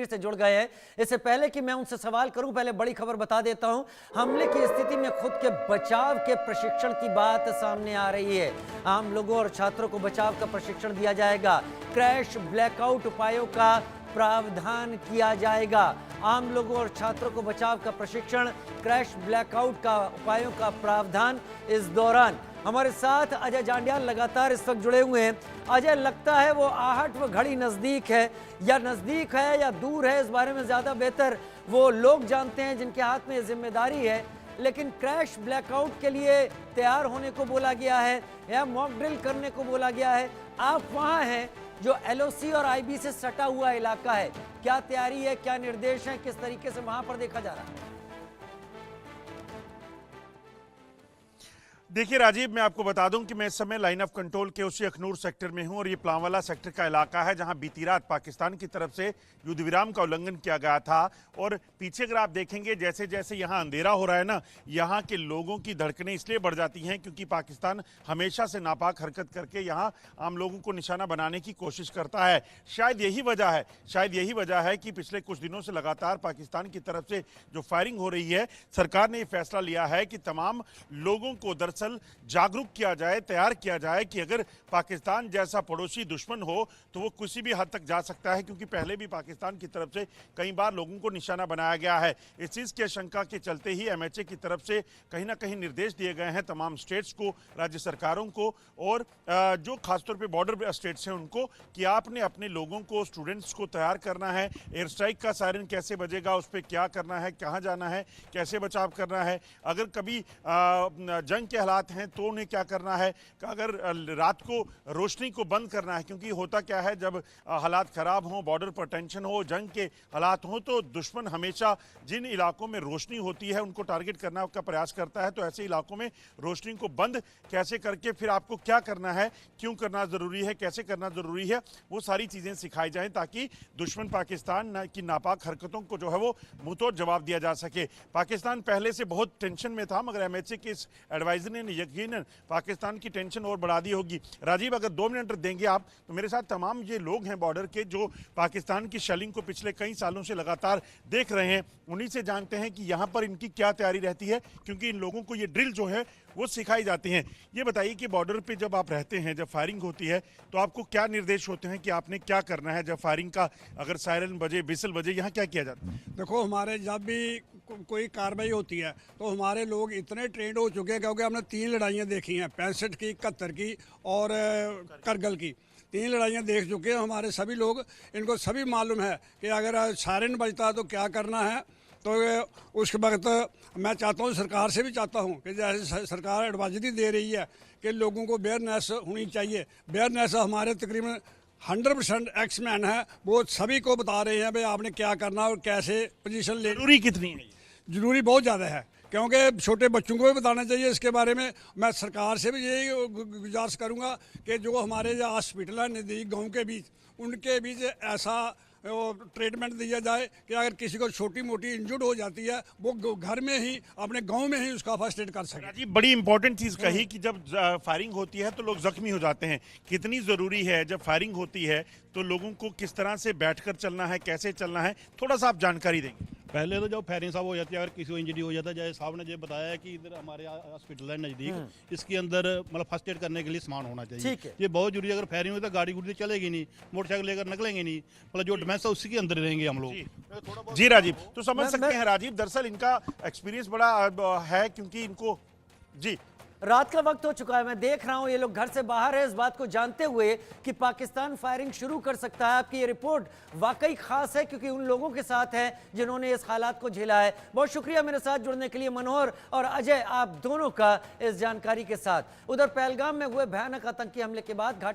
से जुड़ गए हैं। इससे पहले कि मैं उनसे सवाल करूं, पहले बड़ी खबर बता देता हूं। हमले की स्थिति में खुद के बचाव के प्रशिक्षण की बात सामने आ रही है। आम लोगों और छात्रों को बचाव का प्रशिक्षण दिया जाएगा। क्रैश ब्लैकआउट उपायों का प्रावधान किया जाएगा। आम लोगों और छात्रों को बचाव का प्रशिक्षण, क्रैश ब्लैकआउट का उपायों का प्रावधान। इस दौरान हमारे साथ अजय जांडियाल लगातार इस वक्त जुड़े हुए हैं। अजय, लगता है वो आहट व घड़ी नजदीक है, या नजदीक है या दूर है, इस बारे में ज्यादा बेहतर वो लोग जानते हैं जिनके हाथ में ये जिम्मेदारी है। लेकिन क्रैश ब्लैकआउट के लिए तैयार होने को बोला गया है या मॉक ड्रिल करने को बोला गया है। आप वहां हैं जो एलओसी और आईबी से सटा हुआ इलाका है, क्या तैयारी है, क्या निर्देश है, किस तरीके से वहां पर देखा जा रहा है? देखिए राजीव, मैं आपको बता दूं कि मैं इस समय लाइन ऑफ कंट्रोल के उसी अखनूर सेक्टर में हूं और ये प्लांवाला सेक्टर का इलाका है जहां बीती रात पाकिस्तान की तरफ से युद्ध विराम का उल्लंघन किया गया था। और पीछे अगर आप देखेंगे, जैसे जैसे यहां अंधेरा हो रहा है ना, यहां के लोगों की धड़कनें इसलिए बढ़ जाती हैं क्योंकि पाकिस्तान हमेशा से नापाक हरकत करके यहाँ आम लोगों को निशाना बनाने की कोशिश करता है। शायद यही वजह है कि पिछले कुछ दिनों से लगातार पाकिस्तान की तरफ से जो फायरिंग हो रही है, सरकार ने ये फैसला लिया है कि तमाम लोगों को जागरूक किया जाए, तैयार किया जाए कि अगर पाकिस्तान जैसा पड़ोसी दुश्मन हो तो वो किसी भी हद तक जा सकता है, क्योंकि पहले भी पाकिस्तान की तरफ से कई बार लोगों को निशाना बनाया गया है। इस चीज़ की आशंका के चलते ही एमएचए की तरफ से कहीं ना कहीं निर्देश दिए गए हैं तमाम स्टेट्स को, राज्य सरकारों को और जो खासतौर पर बॉर्डर स्टेट्स हैं उनको, कि आपने अपने लोगों को, स्टूडेंट्स को तैयार करना है। एयर स्ट्राइक का सायरन कैसे बजेगा, उस पर क्या करना है, कहाँ जाना है, कैसे बचाव करना है, अगर कभी जंग के हालात हैं तो उन्हें क्या करना है, अगर रात को रोशनी को बंद करना है, क्योंकि होता क्या है जब हालात खराब हों, बॉर्डर पर टेंशन हो, जंग के हालात हों, तो दुश्मन हमेशा जिन इलाकों में रोशनी होती है उनको टारगेट करने का प्रयास करता है। तो ऐसे इलाकों में रोशनी को बंद कैसे करके फिर आपको क्या करना है, क्यों करना जरूरी है, कैसे करना जरूरी है, वो सारी चीजें सिखाई जाएं ताकि दुश्मन पाकिस्तान की नापाक हरकतों को जो है वो मुंहतोड़ जवाब दिया जा सके। पाकिस्तान पहले से बहुत टेंशन में था, मगर एमएचए के इस एडवाइजर ने यकीनन पाकिस्तान की टेंशन और बढ़ा दी होगी। राजीव, अगर 2 मिनट देंगे आप तो मेरे साथ तमाम ये लोग हैं बॉर्डर के जो पाकिस्तान की शेलिंग को पिछले कई सालों से लगातार देख रहे हैं, उन्हीं से जानते हैं कि यहाँ पर इनकी क्या तैयारी रहती है, क्योंकि इन लोगों को ये ड्रिल जो है वो सिखाई जाती हैं। ये बताइए कि बॉर्डर पे जब आप रहते हैं, जब फायरिंग होती है तो आपको क्या निर्देश होते हैं कि आपने क्या करना है, जब फायरिंग का अगर सायरन बजे, बिसल बजे, यहाँ क्या किया जाता है? देखो, हमारे जब भी कोई कार्रवाई होती है तो हमारे लोग इतने ट्रेंड हो चुके हैं, क्योंकि हमने 3 लड़ाइयाँ देखी हैं, 65 की, 71 की और करगिल की। 3 लड़ाइयाँ देख चुके हैं हमारे सभी लोग। इनको सभी मालूम है कि अगर सायरन बजता है तो क्या करना है। तो उस वक्त मैं चाहता हूँ, सरकार से भी चाहता हूँ कि जैसे सरकार एडवाइजरी दे रही है कि लोगों को अवेयरनेस होनी चाहिए। अवेयरनेस हमारे तकरीबन 100% एक्समैन है, वो सभी को बता रहे हैं भाई आपने क्या करना और कैसे पोजीशन ले। जरूरी कितनी है? जरूरी बहुत ज़्यादा है, क्योंकि छोटे बच्चों को भी बताना चाहिए इसके बारे में। मैं सरकार से भी यही गुजारिश करूंगा कि जो हमारे जो हॉस्पिटल है नज़दीक गांव के बीच, उनके बीच ऐसा ट्रीटमेंट दिया जाए कि अगर किसी को छोटी मोटी इंजर्ड हो जाती है वो घर में ही, अपने गांव में ही उसका फर्स्ट एड कर सके। जी, बड़ी इंपॉर्टेंट चीज़ कही कि जब फायरिंग होती है तो लोग जख्मी हो जाते हैं। कितनी ज़रूरी है जब फायरिंग होती है तो लोगों को किस तरह से बैठकर चलना है, कैसे चलना है, थोड़ा सा आप जानकारी देंगे? पहले तो जब फायरिंग साहब हो जाती है, अगर किसी को इंजरी हो जाता है, जैसे साहब ने जो बताया है कि इधर हमारे हॉस्पिटल है नज़दीक, इसके अंदर मतलब फर्स्ट एड करने के लिए सामान होना चाहिए। ठीक है। ये बहुत जरूरी है। अगर फायरिंग हो तो गाड़ी गुड़ी चलेगी नहीं, मोटरसाइकिल लेकर निकलेंगे नहीं, मतलब जो डिफेंस है उसी के अंदर रहेंगे हम लोग। जी राजीव, तो समझ सकते हैं राजीव, दरअसल इनका एक्सपीरियंस बड़ा है क्योंकि इनको जी रात का वक्त हो चुका है, मैं देख रहा हूं ये लोग घर से बाहर है, इस बात को जानते हुए कि पाकिस्तान फायरिंग शुरू कर सकता है। आपकी ये रिपोर्ट वाकई खास है क्योंकि उन लोगों के साथ है जिन्होंने इस हालात को झेला है। बहुत शुक्रिया मेरे साथ जुड़ने के लिए मनोहर और अजय, आप दोनों का इस जानकारी के साथ। उधर पहलगाम में हुए भयानक आतंकी हमले के बाद घाटी